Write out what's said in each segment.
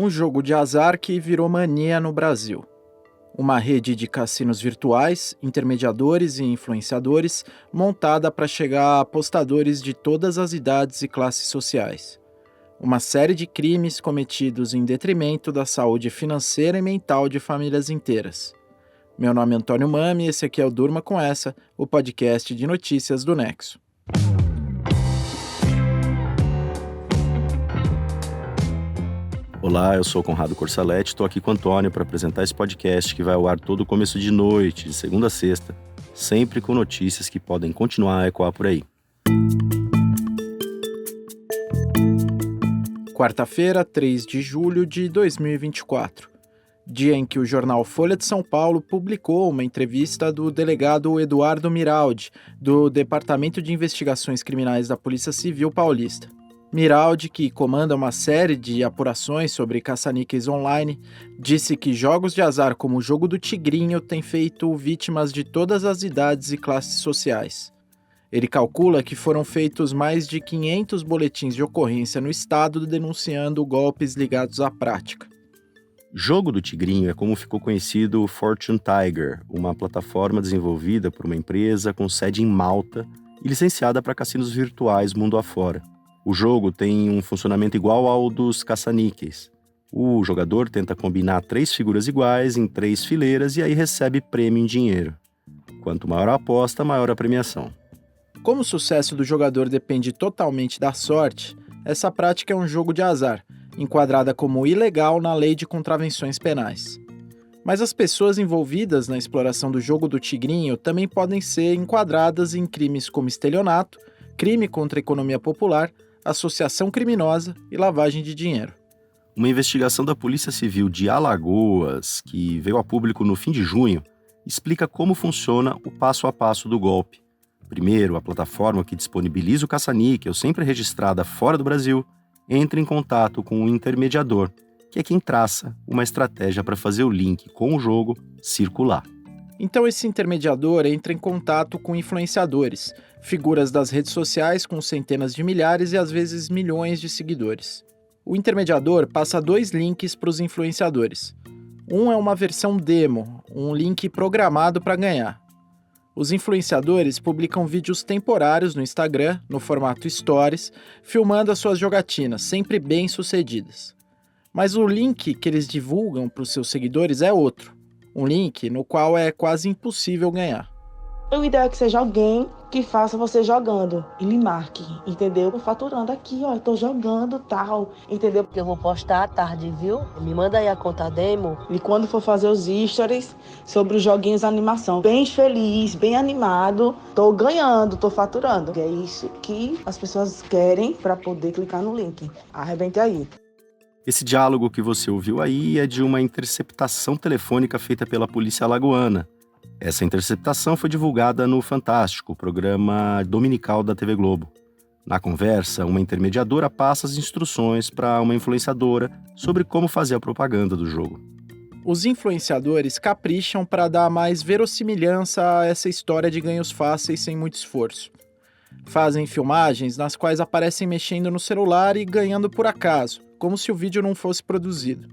Um jogo de azar que virou mania no Brasil. Uma rede de cassinos virtuais, intermediadores e influenciadores montada para chegar a apostadores de todas as idades e classes sociais. Uma série de crimes cometidos em detrimento da saúde financeira e mental de famílias inteiras. Meu nome é Antônio Mami e esse aqui é o Durma Com Essa, o podcast de notícias do Nexo. Olá, eu sou o Conrado Corsaletti, estou aqui com o Antônio para apresentar esse podcast que vai ao ar todo começo de noite, de segunda a sexta, sempre com notícias que podem continuar a ecoar por aí. Quarta-feira, 3 de julho de 2024, dia em que o jornal Folha de São Paulo publicou uma entrevista do delegado Eduardo Miraldi, do Departamento de Investigações Criminais da Polícia Civil Paulista. Miraldi, que comanda uma série de apurações sobre caça-níqueis online, disse que jogos de azar como o jogo do Tigrinho têm feito vítimas de todas as idades e classes sociais. Ele calcula que foram feitos mais de 500 boletins de ocorrência no estado denunciando golpes ligados à prática. Jogo do Tigrinho é como ficou conhecido o Fortune Tiger, uma plataforma desenvolvida por uma empresa com sede em Malta e licenciada para cassinos virtuais mundo afora. O jogo tem um funcionamento igual ao dos caça-níqueis. O jogador tenta combinar 3 figuras iguais em 3 fileiras e aí recebe prêmio em dinheiro. Quanto maior a aposta, maior a premiação. Como o sucesso do jogador depende totalmente da sorte, essa prática é um jogo de azar, enquadrada como ilegal na Lei de Contravenções Penais. Mas as pessoas envolvidas na exploração do jogo do Tigrinho também podem ser enquadradas em crimes como estelionato, crime contra a economia popular, associação criminosa e lavagem de dinheiro. Uma investigação da Polícia Civil de Alagoas, que veio a público no fim de junho, explica como funciona o passo a passo do golpe. Primeiro, a plataforma que disponibiliza o caça-níquel, sempre registrada fora do Brasil, entra em contato com um intermediador, que é quem traça uma estratégia para fazer o link com o jogo circular. Então esse intermediador entra em contato com influenciadores, figuras das redes sociais com centenas de milhares e às vezes milhões de seguidores. O intermediador passa 2 links para os influenciadores. Um é uma versão demo, um link programado para ganhar. Os influenciadores publicam vídeos temporários no Instagram, no formato Stories, filmando as suas jogatinas, sempre bem-sucedidas. Mas o link que eles divulgam para os seus seguidores é outro. Um link no qual é quase impossível ganhar. O ideal é que seja alguém que faça você jogando e lhe marque, entendeu? Faturando aqui, ó, eu tô jogando tal, entendeu? Porque eu vou postar à tarde, viu? Me manda aí a conta demo. E quando for fazer os stories sobre os joguinhos de animação, bem feliz, bem animado, tô ganhando, tô faturando. É isso que as pessoas querem para poder clicar no link. Arrebente aí. Esse diálogo que você ouviu aí é de uma interceptação telefônica feita pela polícia alagoana. Essa interceptação foi divulgada no Fantástico, programa dominical da TV Globo. Na conversa, uma intermediadora passa as instruções para uma influenciadora sobre como fazer a propaganda do jogo. Os influenciadores capricham para dar mais verossimilhança a essa história de ganhos fáceis sem muito esforço. Fazem filmagens nas quais aparecem mexendo no celular e ganhando por acaso, como se o vídeo não fosse produzido.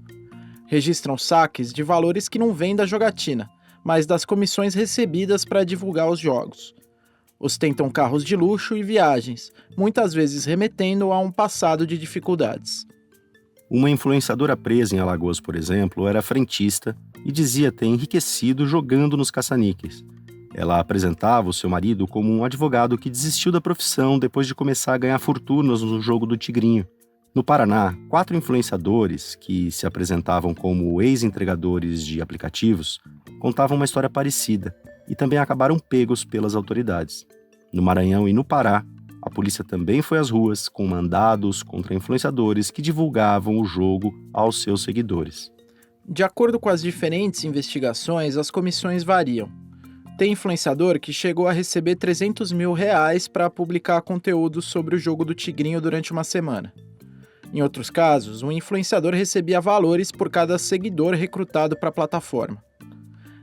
Registram saques de valores que não vêm da jogatina, mas das comissões recebidas para divulgar os jogos. Ostentam carros de luxo e viagens, muitas vezes remetendo a um passado de dificuldades. Uma influenciadora presa em Alagoas, por exemplo, era frentista e dizia ter enriquecido jogando nos caça-níqueis. Ela apresentava o seu marido como um advogado que desistiu da profissão depois de começar a ganhar fortunas no jogo do Tigrinho. No Paraná, 4 influenciadores, que se apresentavam como ex-entregadores de aplicativos, contavam uma história parecida e também acabaram pegos pelas autoridades. No Maranhão e no Pará, a polícia também foi às ruas com mandados contra influenciadores que divulgavam o jogo aos seus seguidores. De acordo com as diferentes investigações, as comissões variam. Tem influenciador que chegou a receber R$300 mil para publicar conteúdo sobre o jogo do Tigrinho durante uma semana. Em outros casos, um influenciador recebia valores por cada seguidor recrutado para a plataforma.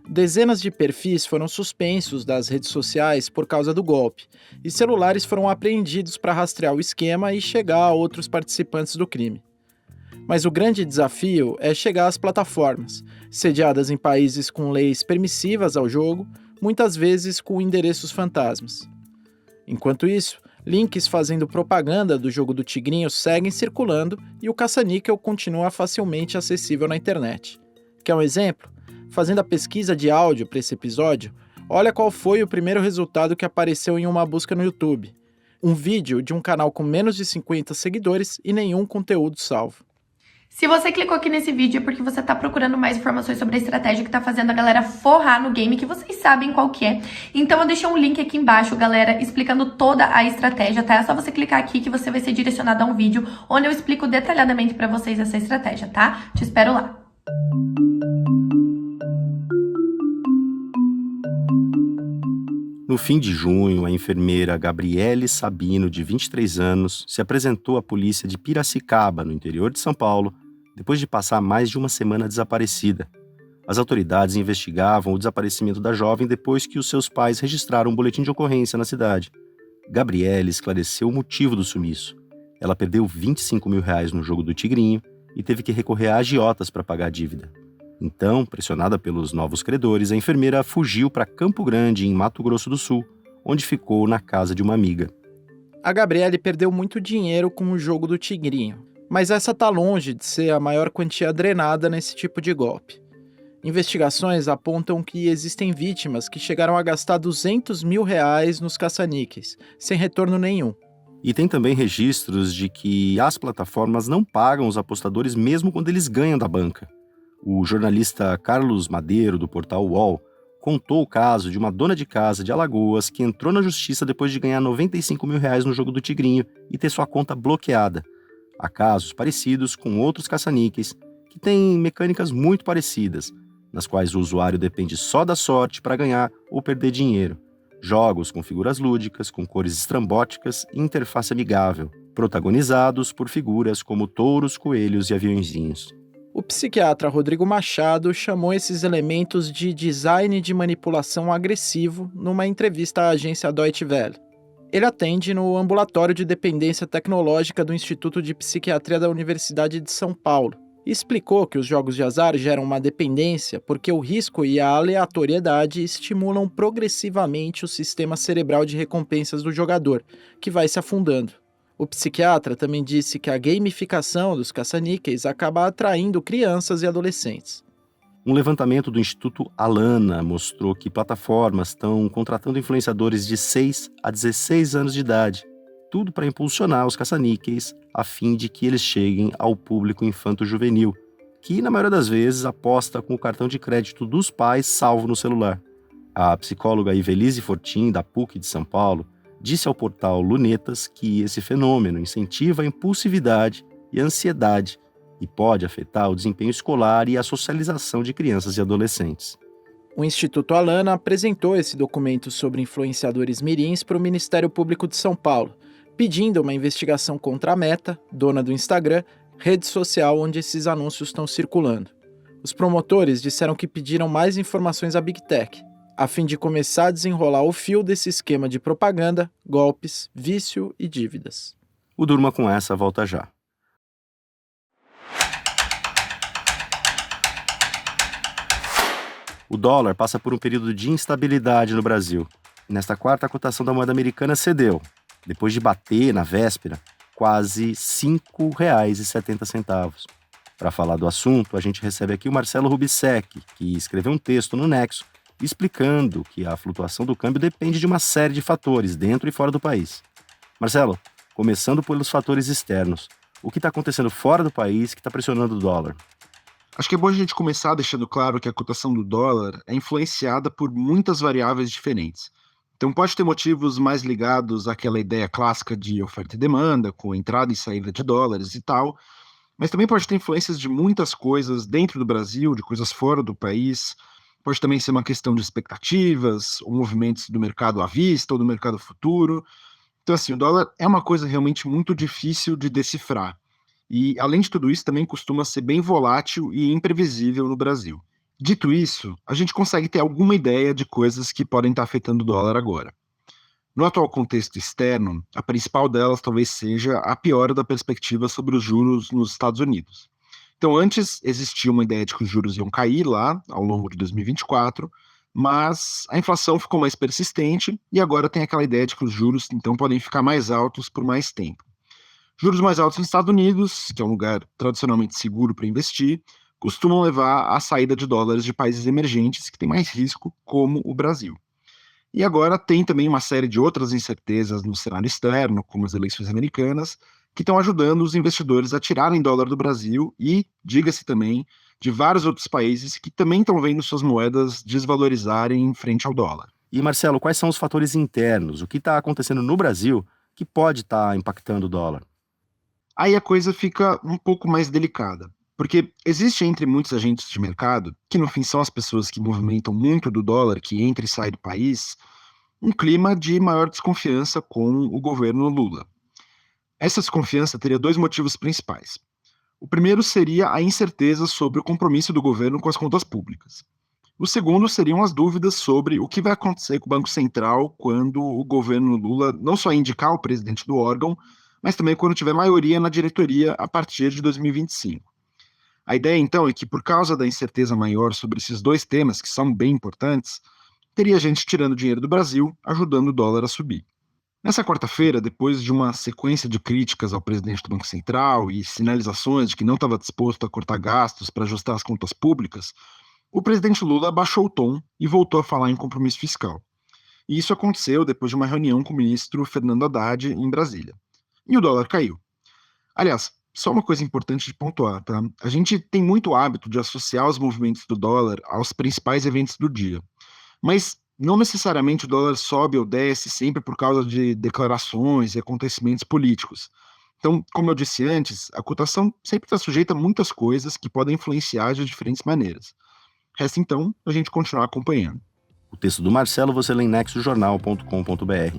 Dezenas de perfis foram suspensos das redes sociais por causa do golpe, e celulares foram apreendidos para rastrear o esquema e chegar a outros participantes do crime. Mas o grande desafio é chegar às plataformas, sediadas em países com leis permissivas ao jogo, muitas vezes com endereços fantasmas. Enquanto isso, links fazendo propaganda do jogo do Tigrinho seguem circulando e o caça-níquel continua facilmente acessível na internet. Quer um exemplo? Fazendo a pesquisa de áudio para esse episódio, olha qual foi o primeiro resultado que apareceu em uma busca no YouTube. Um vídeo de um canal com menos de 50 seguidores e nenhum conteúdo salvo. Se você clicou aqui nesse vídeo é porque você tá procurando mais informações sobre a estratégia que tá fazendo a galera forrar no game, que vocês sabem qual que é. Então eu deixei um link aqui embaixo, galera, explicando toda a estratégia, tá? É só você clicar aqui que você vai ser direcionado a um vídeo onde eu explico detalhadamente pra vocês essa estratégia, tá? Te espero lá. No fim de junho, a enfermeira Gabriele Sabino, de 23 anos, se apresentou à polícia de Piracicaba, no interior de São Paulo, depois de passar mais de uma semana desaparecida. As autoridades investigavam o desaparecimento da jovem depois que os seus pais registraram um boletim de ocorrência na cidade. Gabriele esclareceu o motivo do sumiço. Ela perdeu R$25 mil no jogo do Tigrinho e teve que recorrer a agiotas para pagar a dívida. Então, pressionada pelos novos credores, a enfermeira fugiu para Campo Grande, em Mato Grosso do Sul, onde ficou na casa de uma amiga. A Gabriele perdeu muito dinheiro com o jogo do Tigrinho, mas essa tá longe de ser a maior quantia drenada nesse tipo de golpe. Investigações apontam que existem vítimas que chegaram a gastar R$200 mil nos caça-níqueis, sem retorno nenhum. E tem também registros de que as plataformas não pagam os apostadores mesmo quando eles ganham da banca. O jornalista Carlos Madeiro, do portal UOL, contou o caso de uma dona de casa de Alagoas que entrou na justiça depois de ganhar R$95 mil no jogo do Tigrinho e ter sua conta bloqueada. Há casos parecidos com outros caça-níqueis que têm mecânicas muito parecidas, nas quais o usuário depende só da sorte para ganhar ou perder dinheiro. Jogos com figuras lúdicas, com cores estrambóticas e interface amigável, protagonizados por figuras como touros, coelhos e aviãozinhos. O psiquiatra Rodrigo Machado chamou esses elementos de design de manipulação agressivo numa entrevista à agência Deutsche Welle. Ele atende no ambulatório de dependência tecnológica do Instituto de Psiquiatria da Universidade de São Paulo e explicou que os jogos de azar geram uma dependência porque o risco e a aleatoriedade estimulam progressivamente o sistema cerebral de recompensas do jogador, que vai se afundando. O psiquiatra também disse que a gamificação dos caça-níqueis acaba atraindo crianças e adolescentes. Um levantamento do Instituto Alana mostrou que plataformas estão contratando influenciadores de 6 a 16 anos de idade, tudo para impulsionar os caça-níqueis a fim de que eles cheguem ao público infanto-juvenil, que na maioria das vezes aposta com o cartão de crédito dos pais salvo no celular. A psicóloga Ivelise Fortin, da PUC de São Paulo, disse ao portal Lunetas que esse fenômeno incentiva a impulsividade e a ansiedade e pode afetar o desempenho escolar e a socialização de crianças e adolescentes. O Instituto Alana apresentou esse documento sobre influenciadores mirins para o Ministério Público de São Paulo, pedindo uma investigação contra a Meta, dona do Instagram, rede social onde esses anúncios estão circulando. Os promotores disseram que pediram mais informações à Big Tech, a fim de começar a desenrolar o fio desse esquema de propaganda, golpes, vício e dívidas. O Durma com essa volta já. O dólar passa por um período de instabilidade no Brasil. Nesta quarta, a cotação da moeda americana cedeu, depois de bater, na véspera, quase R$ 5,70. Para falar do assunto, a gente recebe aqui o Marcelo Rubissec, que escreveu um texto no Nexo explicando que a flutuação do câmbio depende de uma série de fatores dentro e fora do país. Marcelo, começando pelos fatores externos, o que está acontecendo fora do país que está pressionando o dólar? Acho que é bom a gente começar deixando claro que a cotação do dólar é influenciada por muitas variáveis diferentes. Então pode ter motivos mais ligados àquela ideia clássica de oferta e demanda, com entrada e saída de dólares e tal, mas também pode ter influências de muitas coisas dentro do Brasil, de coisas fora do país. Pode também ser uma questão de expectativas, ou movimentos do mercado à vista ou do mercado futuro. Então, assim, o dólar é uma coisa realmente muito difícil de decifrar. E, além de tudo isso, também costuma ser bem volátil e imprevisível no Brasil. Dito isso, a gente consegue ter alguma ideia de coisas que podem estar afetando o dólar agora. No atual contexto externo, a principal delas talvez seja a piora da perspectiva sobre os juros nos Estados Unidos. Então, antes existia uma ideia de que os juros iam cair lá ao longo de 2024, mas a inflação ficou mais persistente e agora tem aquela ideia de que os juros, então, podem ficar mais altos por mais tempo. Juros mais altos nos Estados Unidos, que é um lugar tradicionalmente seguro para investir, costumam levar à saída de dólares de países emergentes que têm mais risco, como o Brasil. E agora tem também uma série de outras incertezas no cenário externo, como as eleições americanas, que estão ajudando os investidores a tirarem dólar do Brasil e, diga-se também, de vários outros países que também estão vendo suas moedas desvalorizarem em frente ao dólar. E, Marcelo, quais são os fatores internos? O que está acontecendo no Brasil que pode estar impactando o dólar? Aí a coisa fica um pouco mais delicada, porque existe entre muitos agentes de mercado, que no fim são as pessoas que movimentam muito do dólar, que entra e sai do país, um clima de maior desconfiança com o governo Lula. Essa desconfiança teria dois motivos principais. O primeiro seria a incerteza sobre o compromisso do governo com as contas públicas. O segundo seriam as dúvidas sobre o que vai acontecer com o Banco Central quando o governo Lula não só indicar o presidente do órgão, mas também quando tiver maioria na diretoria a partir de 2025. A ideia, então, é que por causa da incerteza maior sobre esses dois temas, que são bem importantes, teria gente tirando dinheiro do Brasil, ajudando o dólar a subir. Nessa quarta-feira, depois de uma sequência de críticas ao presidente do Banco Central e sinalizações de que não estava disposto a cortar gastos para ajustar as contas públicas, o presidente Lula abaixou o tom e voltou a falar em compromisso fiscal. E isso aconteceu depois de uma reunião com o ministro Fernando Haddad em Brasília. E o dólar caiu. Aliás, só uma coisa importante de pontuar, tá? A gente tem muito hábito de associar os movimentos do dólar aos principais eventos do dia. Mas não necessariamente o dólar sobe ou desce sempre por causa de declarações e acontecimentos políticos. Então, como eu disse antes, a cotação sempre está sujeita a muitas coisas que podem influenciar de diferentes maneiras. Resta então a gente continuar acompanhando. O texto do Marcelo você lê em nexojornal.com.br.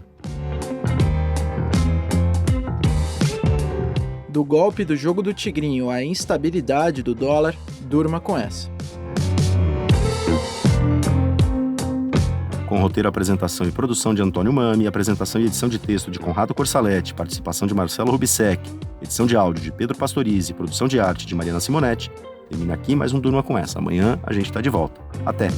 Do golpe do jogo do tigrinho à instabilidade do dólar, durma com essa. Com roteiro, apresentação e produção de Antônio Mami, apresentação e edição de texto de Conrado Corsaletti, participação de Marcelo Rubissec, edição de áudio de Pedro Pastorizi, produção de arte de Mariana Simonetti. Termina aqui mais um Durma com essa. Amanhã a gente está de volta. Até!